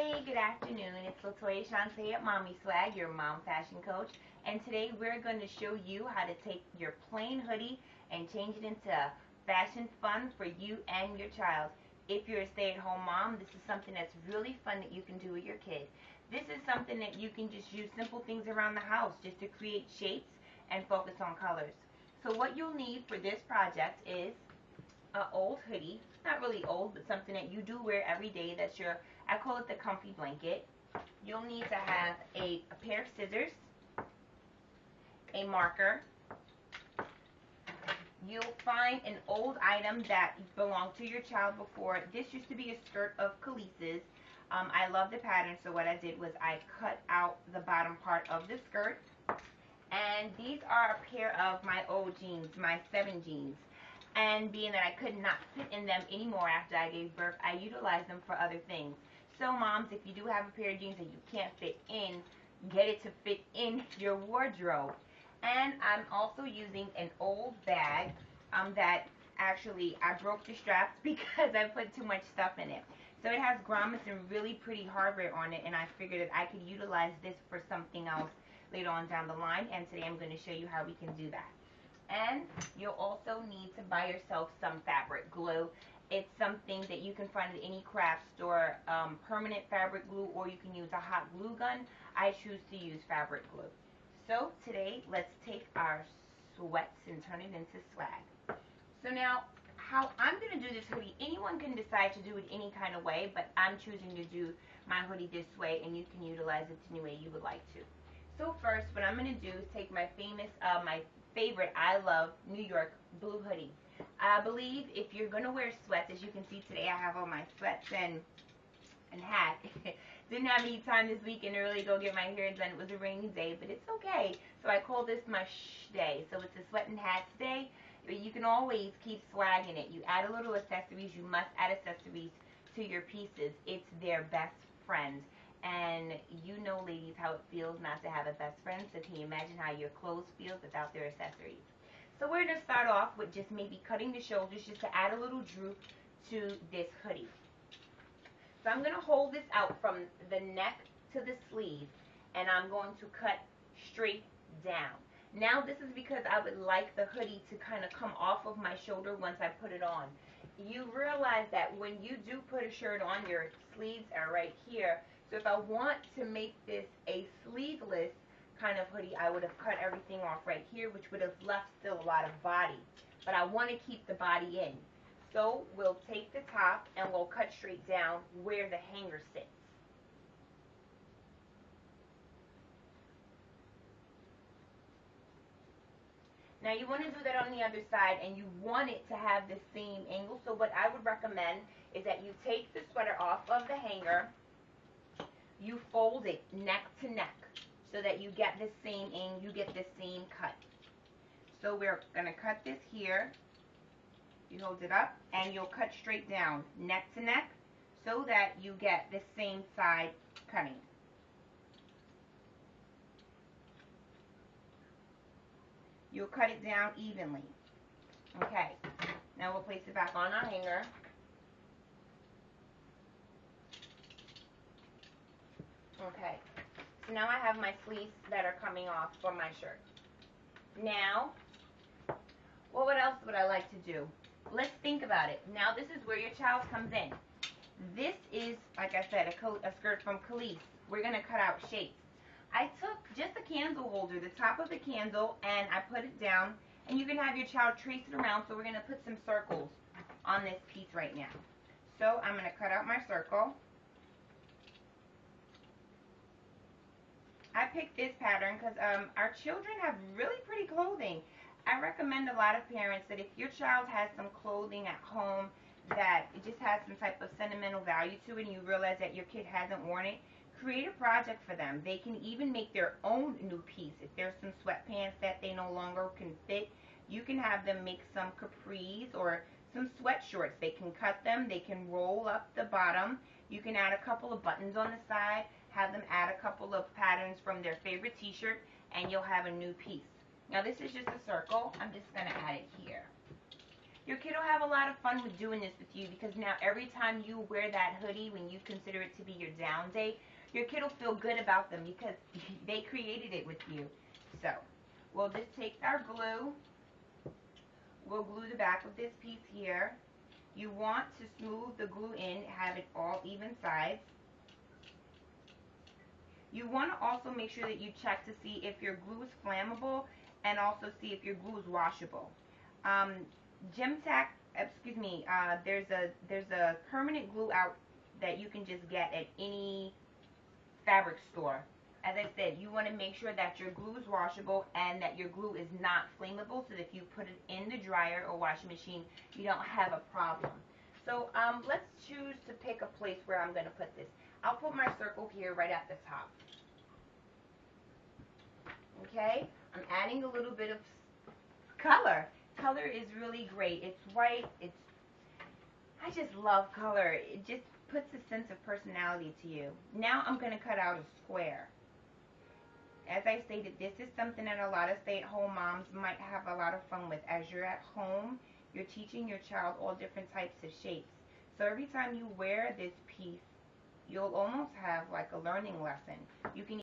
Hey, good afternoon. It's Latoya Shante at Mommy Swag, your mom fashion coach. And today we're going to show you how to take your plain hoodie and change it into fashion fun for you and your child. If you're a stay-at-home mom, this is something that's really fun that you can do with your kid. This is something that you can just use simple things around the house just to create shapes and focus on colors. So what you'll need for this project is an old hoodie, not really old, but something that you do wear every day. That's your, I call it the comfy blanket. You'll need to have a pair of scissors, a marker. You'll find an old item that belonged to your child before. This used to be a skirt of Khalees's. I love the pattern, so what I did was I cut out the bottom part of the skirt. And these are a pair of my old jeans, my 7 jeans. And being that I could not fit in them anymore after I gave birth, I utilized them for other things. So moms, if you do have a pair of jeans that you can't fit in, get it to fit in your wardrobe. And I'm also using an old bag that actually I broke the straps because I put too much stuff in it. So it has grommets and really pretty hardware on it, and I figured that I could utilize this for something else later on down the line, and today I'm going to show you how we can do that. And you'll also need to buy yourself some fabric glue. It's something that you can find at any craft store, permanent fabric glue, or you can use a hot glue gun. I choose to use fabric glue. So today, let's take our sweats and turn it into swag. So now, how I'm going to do this hoodie, anyone can decide to do it any kind of way, but I'm choosing to do my hoodie this way, and you can utilize it any way you would like to. So first, what I'm going to do is take my favorite, I love New York blue hoodie. I believe if you're going to wear sweats, as you can see today, I have on my sweats and hat. Didn't have any time this weekend to really go get my hair done. It was a rainy day, but it's okay. So I call this my shh day. So it's a sweat and hats day. You can always keep swag in it. You add a little accessories. You must add accessories to your pieces. It's their best friend. And you know, ladies, how it feels not to have a best friend. So can you imagine how your clothes feel without their accessories? So we're going to start off with just maybe cutting the shoulders just to add a little droop to this hoodie. So I'm going to hold this out from the neck to the sleeve, and I'm going to cut straight down. Now this is because I would like the hoodie to kind of come off of my shoulder once I put it on. You realize that when you do put a shirt on, your sleeves are right here. So if I want to make this a sleeveless kind of hoodie, I would have cut everything off right here, which would have left still a lot of body. But I want to keep the body in. So we'll take the top and we'll cut straight down where the hanger sits. Now you want to do that on the other side, and you want it to have the same angle. So what I would recommend is that you take the sweater off of the hanger, you fold it neck to neck so that you get the same angle, you get the same cut. So we're going to cut this here. You hold it up and you'll cut straight down neck to neck so that you get the same side cutting. You'll cut it down evenly. Okay, now we'll place it back on our hanger. Okay, so now I have my sleeves that are coming off from my shirt. Now, what else would I like to do? Let's think about it. Now this is where your child comes in. This is, like I said, a skirt from Khalees. We're going to cut out shapes. I took just a candle holder, the top of the candle, and I put it down. And you can have your child trace it around, so we're going to put some circles on this piece right now. So I'm going to cut out my circle. I picked this pattern because our children have really pretty clothing. I recommend a lot of parents that if your child has some clothing at home that it just has some type of sentimental value to it and you realize that your kid hasn't worn it, create a project for them. They can even make their own new piece. If there's some sweatpants that they no longer can fit, you can have them make some capris or some sweatshorts. They can cut them. They can roll up the bottom. You can add a couple of buttons on the side, have them add a couple of patterns from their favorite t-shirt, and you'll have a new piece. Now this is just a circle. I'm just going to add it here. Your kid will have a lot of fun with doing this with you, because now every time you wear that hoodie when you consider it to be your down day, your kid will feel good about them because they created it with you. So we'll just take our glue. We'll glue the back of this piece here. You want to smooth the glue in, have it all even sides. You want to also make sure that you check to see if your glue is flammable, and also see if your glue is washable. There's a permanent glue out that you can just get at any fabric store. As I said, you want to make sure that your glue is washable and that your glue is not flammable, so that if you put it in the dryer or washing machine, you don't have a problem. So let's choose to pick a place where I'm going to put this. I'll put my circle here right at the top. Okay, I'm adding a little bit of color. Color is really great. It's white. I just love color. It just puts a sense of personality to you. Now I'm going to cut out a square. As I stated, this is something that a lot of stay-at-home moms might have a lot of fun with. As you're at home, you're teaching your child all different types of shapes. So every time you wear this piece, you'll almost have like a learning lesson. You can